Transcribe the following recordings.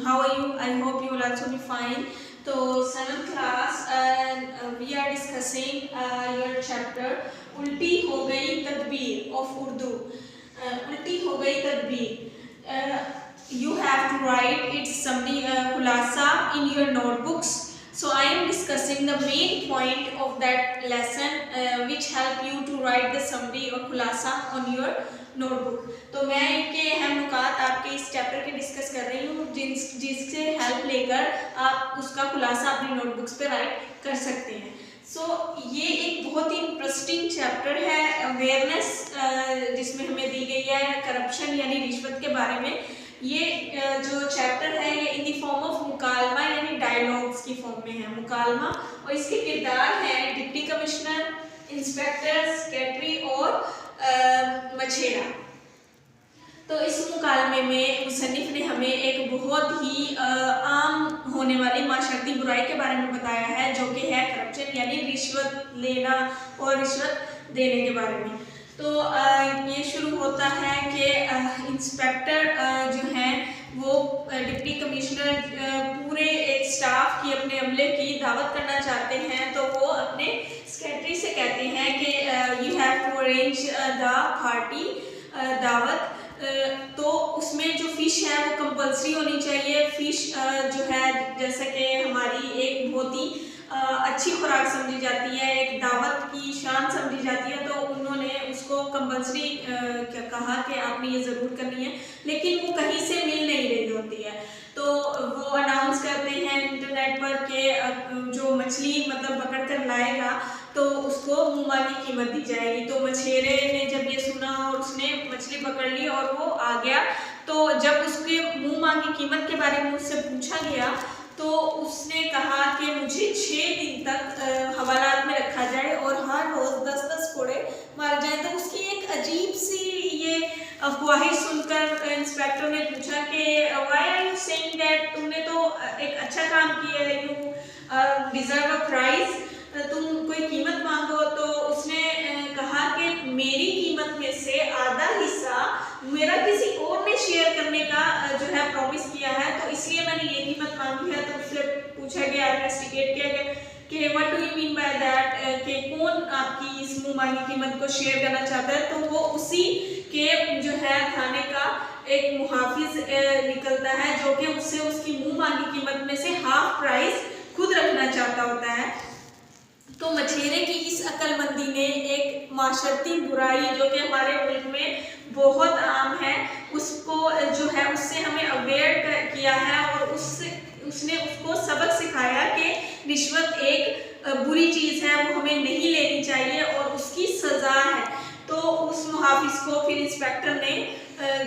how are you? I hope you will also be fine. So 7th class and we are discussing your chapter उल्टी हो गई तदबीर of Urdu. उल्टी हो गई तदबीर. You have to write its summary khulasa in your notebooks. So I am discussing the main point of that lesson which help you to write the summary or khulasa on your notebook. तो मैं इनके अहम नुकात आपके इस chapter के discuss कर रही हूँ जिससे हेल्प लेकर आप उसका खुलासा अपनी नोटबुक्स पे राइट कर सकते हैं. ये एक बहुत ही इंटरेस्टिंग चैप्टर है, अवेयरनेस जिसमें हमें दी गई है करप्शन यानी रिश्वत के बारे में. ये जो चैप्टर है ये इन द फॉर्म ऑफ मुकालमा यानी डायलॉग्स की फॉर्म में है. मुकालमा और इसके किरदार हैं डिप्टी कमिश्नर, इंस्पेक्टर, सेक्रेटरी और मछेरा. तो इस मुकालमे में मुसन्निफ ने हमें एक बहुत ही आम होने वाली माशरती बुराई के बारे में बताया है जो कि है करप्शन यानी रिश्वत लेना और रिश्वत देने के बारे में. तो ये शुरू होता है कि इंस्पेक्टर जो हैं वो डिप्टी कमिश्नर पूरे एक स्टाफ की अपने अमले की दावत करना चाहते हैं. तो वो अपने सेक्रेटरी से कहते हैं कि you have to arrange the party दावत. तो उसमें जो फ़िश है वो कंपल्सरी होनी चाहिए. फ़िश जो है जैसे कि हमारी एक बहुत ही अच्छी खुराक समझी जाती है, एक दावत की शान समझी जाती है. तो उन्होंने उसको कंपल्सरी कहा कि आपने ये ज़रूर करनी है, लेकिन वो कहीं से मिल नहीं रही होती है. तो वो अनाउंस करते हैं इंटरनेट पर कि जो मछली मतलब पकड़ कर लाएगा तो उसको मुँह की कीमत दी जाएगी. तो मछेरे ने जब ये सुना और उसने मछली पकड़ ली और वो आ गया. तो जब उसके मुँह की कीमत के बारे में उससे पूछा गया तो उसने कहा कि मुझे 6 दिन तक हवालात में रखा जाए और हर रोज़ 10-10 कोड़े मारे जाए. तो उसकी एक अजीब सी ये अफवाहें सुनकर इंस्पेक्टर ने पूछा कि why are you saying that, तुमने तो एक अच्छा काम किया है, यू डिजर्व अ प्राइज, तुम कोई कीमत मांगो. तो उसने कहा कि मेरी कीमत में से आधा हिस्सा मेरा किसी और ने शेयर करने का जो है प्रॉमिस किया है, तो इसलिए मैंने ये कीमत मांगी है. तो उससे पूछा गया, इन्वेस्टिगेट किया गया कि what do you mean by that, कि कौन आपकी इस मुँह मांगी कीमत को शेयर करना चाहता है. तो वो उसी के जो है थाने का एक मुहाफिज निकलता है जो कि उससे उसकी मुँह मांगी कीमत में से हाफ प्राइस खुद रखना चाहता होता है. तो मछेरे की इस अक्लमंदी ने एक माशरती बुराई जो कि हमारे मुल्क में बहुत आम है उसको जो है उससे हमें अवेयर किया है और उसने उसको सबक सिखाया कि रिश्वत एक बुरी चीज़ है, वो हमें नहीं लेनी चाहिए और उसकी सज़ा है. तो उस मुहाफिज को फिर इंस्पेक्टर ने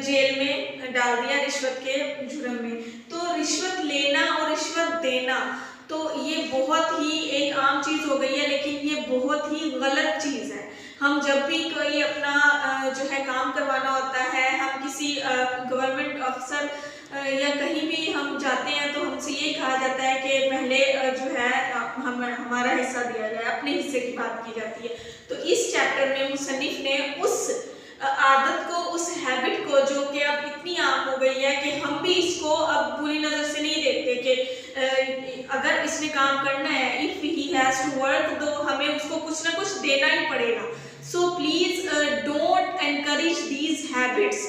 जेल में डाल दिया रिश्वत के जुर्म में. तो रिश्वत लेना और रिश्वत देना तो ये बहुत ही एक आम चीज़ हो गई है, लेकिन ये बहुत ही गलत चीज़ है. हम जब भी कोई अपना जो है काम करवाना होता है, हम किसी गवर्नमेंट अफसर या कहीं भी हम जाते हैं तो हमसे ये कहा जाता है कि पहले जो है हमारा हिस्सा दिया जाए, अपने हिस्से की बात की जाती है. तो इस चैप्टर में मुसन्निफ ने उस आदत को, उस हैबिट को जो कि अब इतनी आम हो गई है कि हम भी इसको अब बुरी नज़र से नहीं देखते कि अगर इसने काम करना है, if he has to work, तो हमें उसको कुछ ना कुछ देना ही पड़ेगा. So please don't encourage these habits.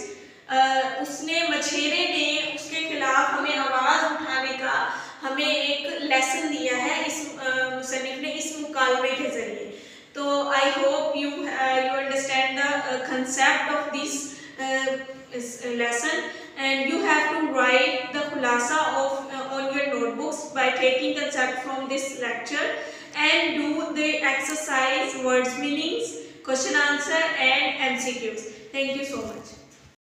उसने मछेरे ने उसके खिलाफ हमें आवाज़ उठाने का हमें एक लेसन दिया है इस मुसन्निफ ने इस मुकालमे के ज़रिए. तो I hope you understand the concept of this lesson, and you have to write the khulasa of on your notebooks by taking concept from this lecture and do the exercise, words meanings, question answer and MCQs. Thank you so much.